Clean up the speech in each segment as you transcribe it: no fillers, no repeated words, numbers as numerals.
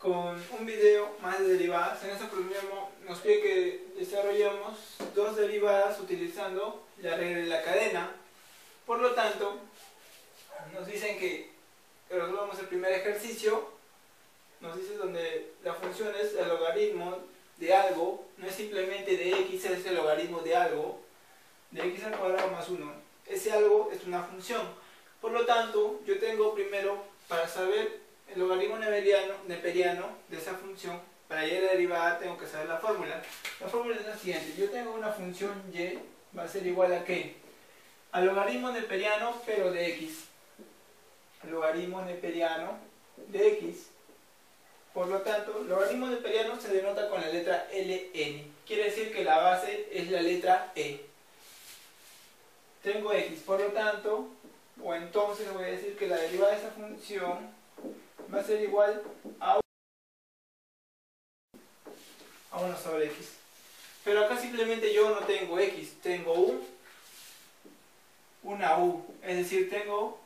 con un video más de derivadas. En este problema nos pide que desarrollemos dos derivadas utilizando la regla de la cadena. Por lo tanto, nos dicen que resolvamos el primer ejercicio. Nos dice donde la función es el logaritmo de algo, no es simplemente de x, es el logaritmo de algo, de x al cuadrado más 1. Ese algo es una función. Por lo tanto, yo tengo primero, para saber el logaritmo neperiano de esa función, para llegar a la derivada tengo que saber la fórmula. La fórmula es la siguiente: yo tengo una función y, va a ser igual a ¿qué? Al logaritmo neperiano, pero de x. El logaritmo neperiano de x. Por lo tanto, el logaritmo neperiano se denota con la letra Ln. Quiere decir que la base es la letra E. Tengo x, por lo tanto, o entonces voy a decir que la derivada de esa función va a ser igual a 1 sobre x. Pero acá simplemente yo no tengo x, tengo una u. Es decir, tengo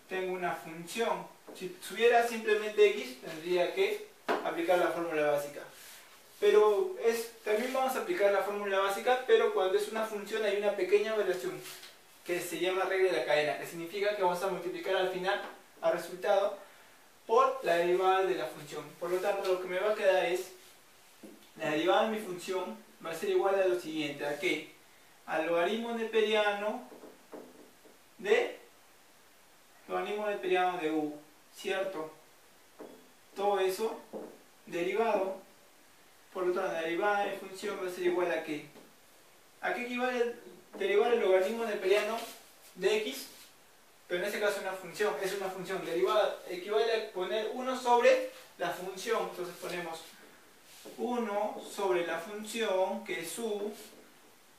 una función. Si tuviera simplemente x, tendría que aplicar la fórmula básica. Pero también vamos a aplicar la fórmula básica, pero cuando es una función hay una pequeña variación que se llama regla de la cadena, que significa que vamos a multiplicar al final, al resultado, por la derivada de la función. Por lo tanto, lo que me va a quedar es, la derivada de mi función va a ser igual a lo siguiente: ¿a qué? Al logaritmo neperiano de u, ¿cierto? Todo eso derivado. Por lo tanto, la derivada de mi función va a ser igual a ¿qué? ¿A qué equivale derivar el logaritmo neperiano de x? Pero en este caso es una función derivada, equivale a poner 1 sobre la función. Entonces ponemos 1 sobre la función, que es u,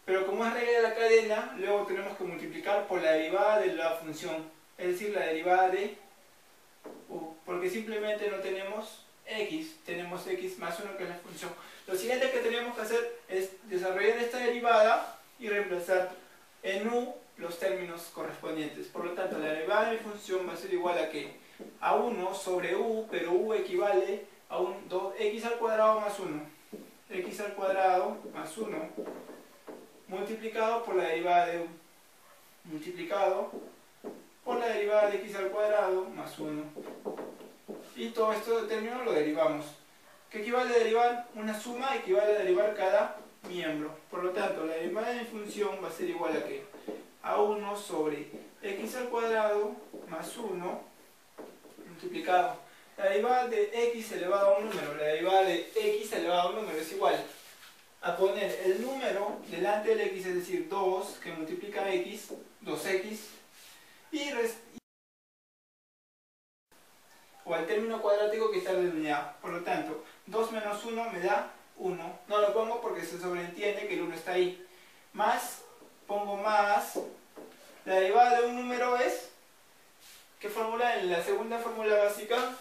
pero como es regla de la cadena, luego tenemos que multiplicar por la derivada de la función, es decir, la derivada de u, porque simplemente no tenemos x, tenemos x más 1, que es la función. Lo siguiente que tenemos que hacer es desarrollar esta derivada y reemplazar en u los términos correspondientes. Por lo tanto, la derivada de mi función va a ser igual a ¿qué? A 1 sobre u, pero u equivale a 2x al cuadrado más 1. X al cuadrado más 1 multiplicado por la derivada de u, multiplicado por la derivada de x al cuadrado más 1. Y todo esto de término lo derivamos. ¿Qué equivale a derivar? Una suma equivale a derivar cada miembro. Por lo tanto, la derivada de mi función va a ser igual a ¿qué? A 1 sobre x al cuadrado más 1 multiplicado. La derivada de x elevado a un número, la derivada de x elevado a un número es igual a poner el número delante del x, es decir, 2 que multiplica x, 2x, o al término cuadrático que está en la unidad. Por lo tanto, 2 menos 1 me da 1. No lo pongo porque se sobreentiende que el 1 está ahí. Pongo más. La derivada de un número es, ¿qué fórmula? En la segunda fórmula básica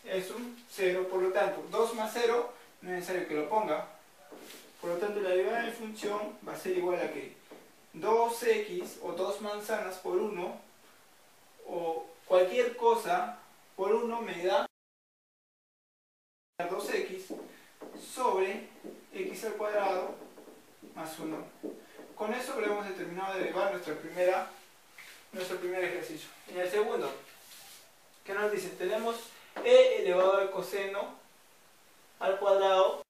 es un 0. Por lo tanto, 2 más 0 no es necesario que lo ponga. Por lo tanto, la derivada de mi función va a ser igual a ¿qué? 2x o 2 manzanas por 1, o cualquier cosa por 1 me da 2x sobre x al cuadrado más 1. Con eso habremos determinado de derivar nuestro primer ejercicio. En el segundo, ¿qué nos dice? Tenemos e elevado al coseno al cuadrado.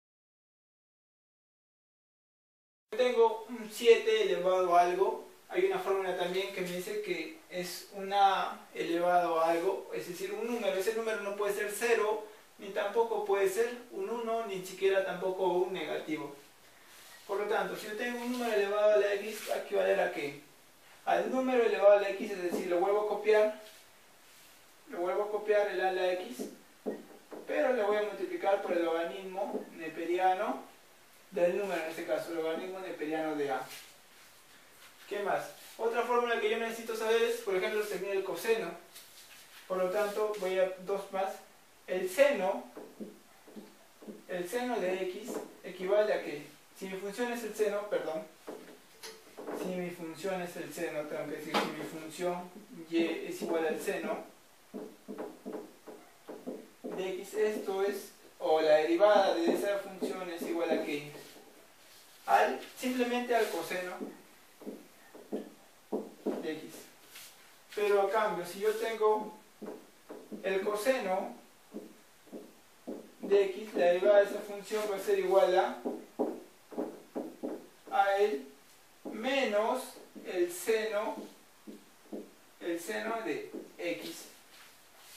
Tengo un 7 elevado a algo. Hay una fórmula también que me dice que es una elevado a algo, es decir, un número. Ese número no puede ser 0, ni tampoco puede ser un 1, ni siquiera tampoco un negativo. Por lo tanto, si yo tengo un número elevado a la x, ¿va a equivaler a qué? Al número elevado a la x, es decir, lo vuelvo a copiar el a la x, pero le voy a multiplicar por el logaritmo neperiano del número, en este caso, el logaritmo neperiano de a. ¿Qué más? Otra fórmula que yo necesito saber es, por ejemplo, se mide el coseno. Por lo tanto, voy a 2 más. El seno de x equivale a ¿qué? Si mi función es el seno, si mi función es el seno, tengo que decir si mi función y es igual al seno de de x, esto es, o la derivada de esa función es igual a qué? Simplemente al coseno de x. Pero a cambio, si yo tengo el coseno de x, la derivada de esa función va a ser igual a el menos el seno de x.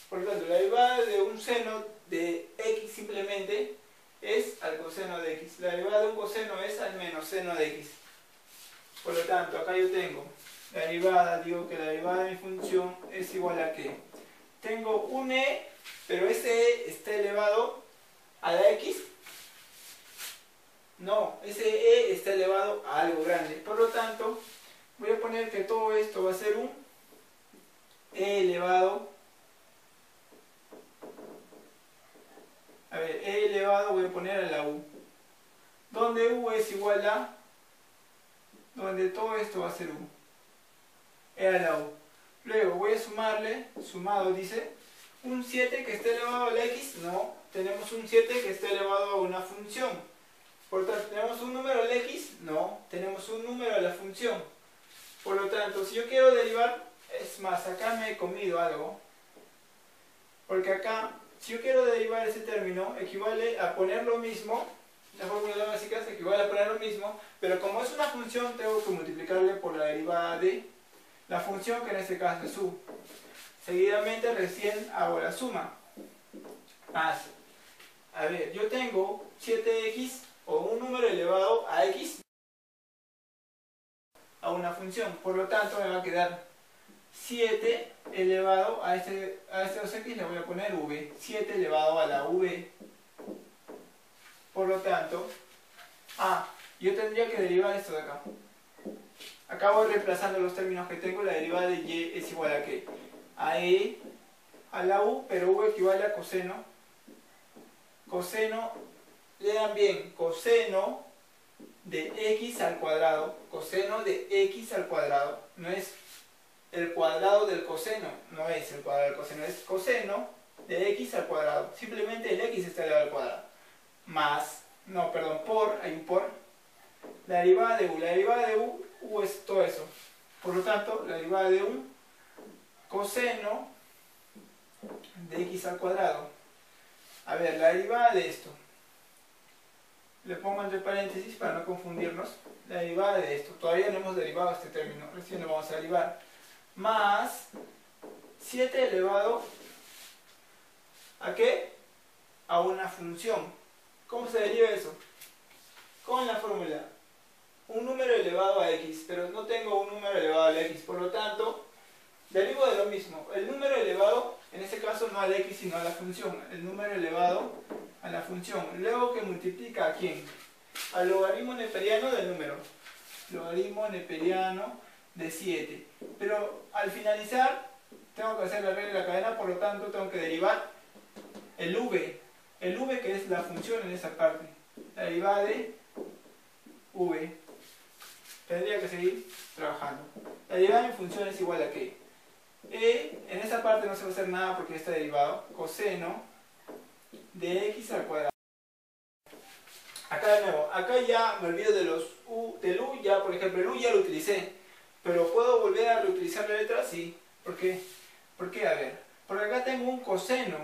Por lo tanto, la derivada de un seno de x simplemente es al coseno de x. La derivada de un coseno es al menos seno de x. Por lo tanto, acá yo tengo la derivada, digo que la derivada de mi función es igual a ¿qué? Tengo un e, pero ese e está elevado a la x. No, ese e está elevado a algo grande. Por lo tanto, voy a poner que todo esto va a ser un e elevado. A ver, e elevado voy a poner a la u. Donde u es igual a, donde todo esto va a ser u. E a la u. Luego voy a sumarle, sumado dice, un 7 que esté elevado a la x. No, tenemos un 7 que esté elevado a una función. Por lo tanto, ¿tenemos un número a la x? No, tenemos un número a la función. Por lo tanto, si yo quiero derivar, es más, acá me he comido algo. Porque acá, si yo quiero derivar ese término, equivale a poner lo mismo. La fórmula básica se equivale a poner lo mismo, pero como es una función, tengo que multiplicarle por la derivada de la función, que en este caso es u. Seguidamente recién hago la suma. Más, a ver, yo tengo 7x o un número elevado a x a una función. Por lo tanto, me va a quedar 7 elevado a este 2x, le voy a poner v. 7 elevado a la v. Por lo tanto, yo tendría que derivar esto de acá. Acá voy reemplazando los términos que tengo. La derivada de y es igual a ¿qué? A e a la u, pero u equivale a coseno. Coseno, lean bien, coseno de x al cuadrado. Coseno de x al cuadrado. No es el cuadrado del coseno. No es el cuadrado del coseno. Es coseno de x al cuadrado. Simplemente el x está elevado al cuadrado. Más, no, perdón, por, hay un por. La derivada de u. La derivada de u es todo eso. Por lo tanto, la derivada de un coseno de x al cuadrado. A ver, la derivada de esto. Le pongo entre paréntesis para no confundirnos. La derivada de esto. Todavía no hemos derivado este término. Recién lo vamos a derivar. Más 7 elevado ¿a qué? A una función. ¿Cómo se deriva eso? Con la fórmula. Un número elevado a x, pero no tengo un número elevado a la x, por lo tanto, derivo de lo mismo. El número elevado, en este caso no a la x, sino a la función. El número elevado a la función. Luego que multiplica ¿a quién? Al logaritmo neperiano del número. Logaritmo neperiano de 7. Pero al finalizar, tengo que hacer la regla de la cadena, por lo tanto, tengo que derivar el v. El v que es la función en esa parte. La derivada de v. Tendría que seguir trabajando. La derivada de mi función es igual a ¿qué? En esta parte no se va a hacer nada porque está derivado. Coseno de x al cuadrado. Acá de nuevo, acá ya me olvido de del u, ya por ejemplo el u ya lo utilicé. Pero ¿puedo volver a reutilizar la letra? Sí. ¿Por qué? ¿Por qué? A ver. Porque acá tengo un coseno.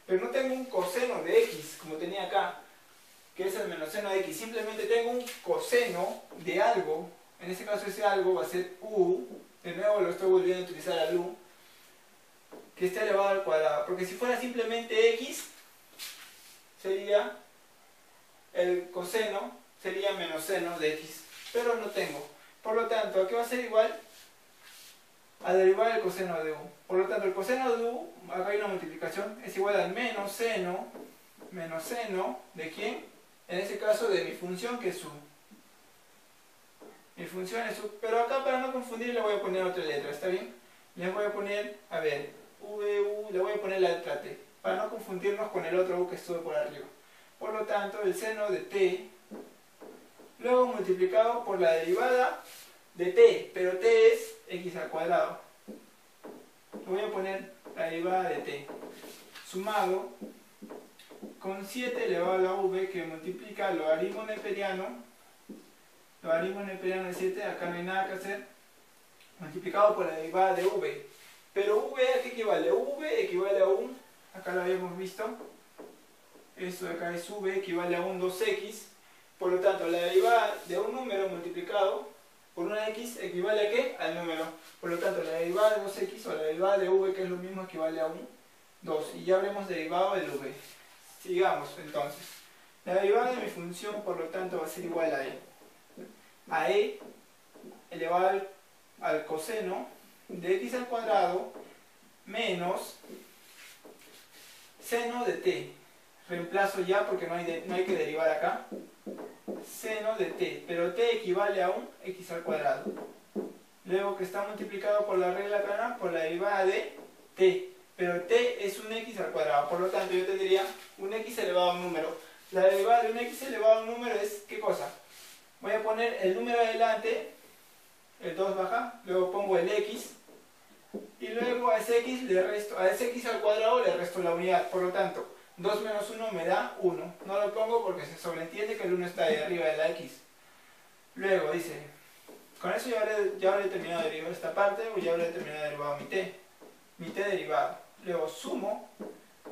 Pero no tengo un coseno de x como tenía acá, que es el menos seno de x. Simplemente tengo un coseno de algo. En este caso ese algo va a ser u. De nuevo lo estoy volviendo a utilizar al u, que está elevado al cuadrado. Porque si fuera simplemente x, sería el coseno, sería menos seno de x. Pero no tengo. Por lo tanto, ¿a qué va a ser igual? A derivar el coseno de u. Por lo tanto, el coseno de u, acá hay una multiplicación, es igual al menos seno ¿de quién? En este caso de mi función, que es u. Mi función es u. Pero acá para no confundir le voy a poner otra letra, ¿está bien? Les voy a poner, a ver, vu, le voy a poner la letra t, para no confundirnos con el otro u que estuvo por arriba. Por lo tanto, el seno de t, luego multiplicado por la derivada de t, pero t es x al cuadrado. Le voy a poner la derivada de t. sumado con 7 elevado a la v, que multiplica el logaritmo neperiano de 7, acá no hay nada que hacer, multiplicado por la derivada de v. Pero v, ¿a qué equivale? V equivale a un, acá lo habíamos visto, esto de acá es v, equivale a un 2x, por lo tanto la derivada de un número multiplicado por una x equivale a ¿qué? Al número. Por lo tanto la derivada de 2x o la derivada de v, que es lo mismo, equivale a un 2. Y ya habremos derivado del v. Sigamos entonces. La derivada de mi función, por lo tanto, va a ser igual a e elevado al coseno de x al cuadrado menos seno de t. Reemplazo ya porque no hay que derivar acá. Seno de t, pero t equivale a un x al cuadrado. Luego, que está multiplicado por la regla plana por la derivada de t. Pero t es un x al cuadrado, por lo tanto yo tendría un x elevado a un número. La derivada de un x elevado a un número es, ¿qué cosa? Voy a poner el número adelante, el 2 baja, luego pongo el x, y luego a ese x al cuadrado le resto la unidad. Por lo tanto, 2 menos 1 me da 1. No lo pongo porque se sobreentiende que el 1 está ahí arriba de la x. Luego dice, con eso ya habré terminado de derivar esta parte, o ya habré terminado de derivar mi t derivado. Luego sumo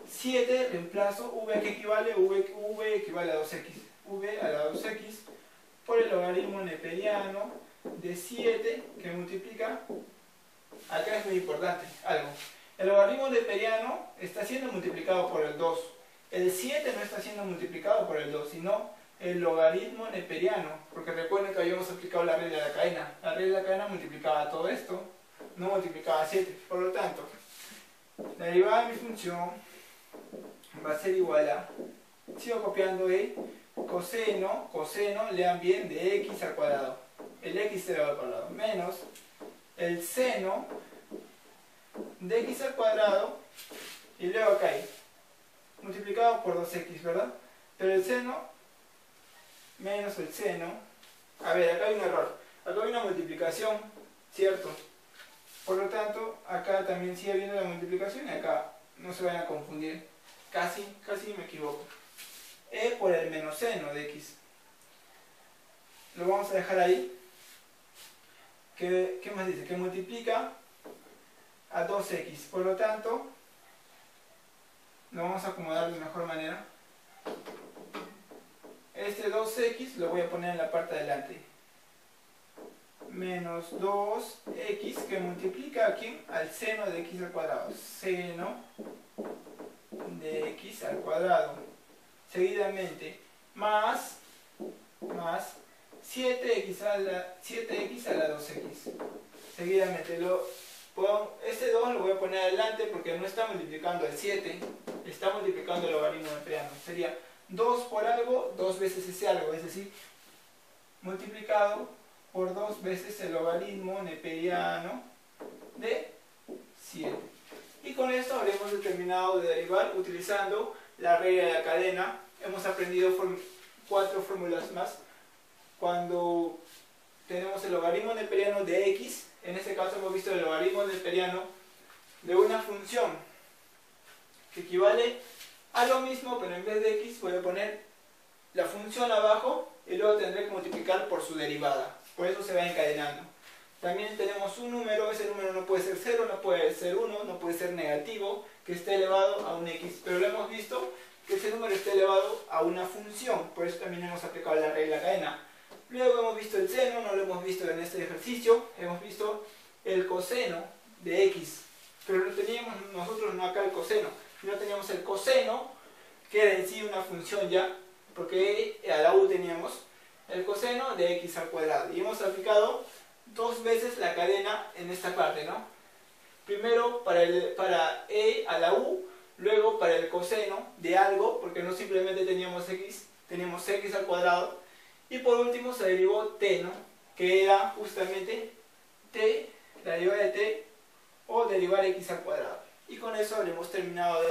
7, reemplazo v, que equivale, v equivale a 2x. V a la 2x por el logaritmo neperiano de 7, que multiplica, acá es muy importante algo, el logaritmo neperiano está siendo multiplicado por el 2, el 7 no está siendo multiplicado por el 2, sino el logaritmo neperiano, porque recuerden que habíamos aplicado la regla de la cadena. La regla de la cadena multiplicaba todo esto, no multiplicaba 7, por lo tanto la derivada de mi función va a ser igual a, sigo copiando coseno, lean bien, de x al cuadrado, el x elevado al cuadrado, menos el seno de x al cuadrado, y luego acá hay, multiplicado por 2x, ¿verdad? Pero el seno, menos el seno, a ver, acá hay un error, acá hay una multiplicación, ¿cierto? Por lo tanto, acá también sigue habiendo la multiplicación y acá no se vayan a confundir. Casi me equivoco. E por el menos seno de x. Lo vamos a dejar ahí. ¿Qué más dice? Que multiplica a 2x. Por lo tanto, lo vamos a acomodar de mejor manera. Este 2x lo voy a poner en la parte de adelante. Menos 2x, que multiplica a ¿quién? Al seno de x al cuadrado. Seno de x al cuadrado. Seguidamente, más 7x a la 2x. Seguidamente, este 2 lo voy a poner adelante porque no está multiplicando el 7, está multiplicando el logaritmo neperiano. Sería 2 por algo, 2 veces ese algo, es decir, multiplicado por 2 veces el logaritmo neperiano de 7. Y con esto habremos terminado de derivar utilizando la regla de la cadena. Hemos aprendido 4 fórmulas más. Cuando tenemos el logaritmo neperiano de x, en este caso hemos visto el logaritmo neperiano de una función que equivale a lo mismo, pero en vez de x voy a poner la función abajo y luego tendré que multiplicar por su derivada. Por eso se va encadenando. También tenemos un número, ese número no puede ser 0, no puede ser 1, no puede ser negativo, que esté elevado a un x. Pero lo hemos visto que ese número esté elevado a una función, por eso también hemos aplicado la regla cadena. Luego hemos visto el seno, no lo hemos visto en este ejercicio, hemos visto el coseno de x, pero lo teníamos nosotros no acá el coseno, sino teníamos el coseno, que era en sí una función ya, porque a la u teníamos el coseno de x al cuadrado, y hemos aplicado 2 veces la cadena en esta parte, ¿no? Primero para e a la u, luego para el coseno de algo, porque no simplemente teníamos x al cuadrado, y por último se derivó t, ¿no? Que era justamente t, la derivada de t, o derivar x al cuadrado. Y con eso habremos terminado de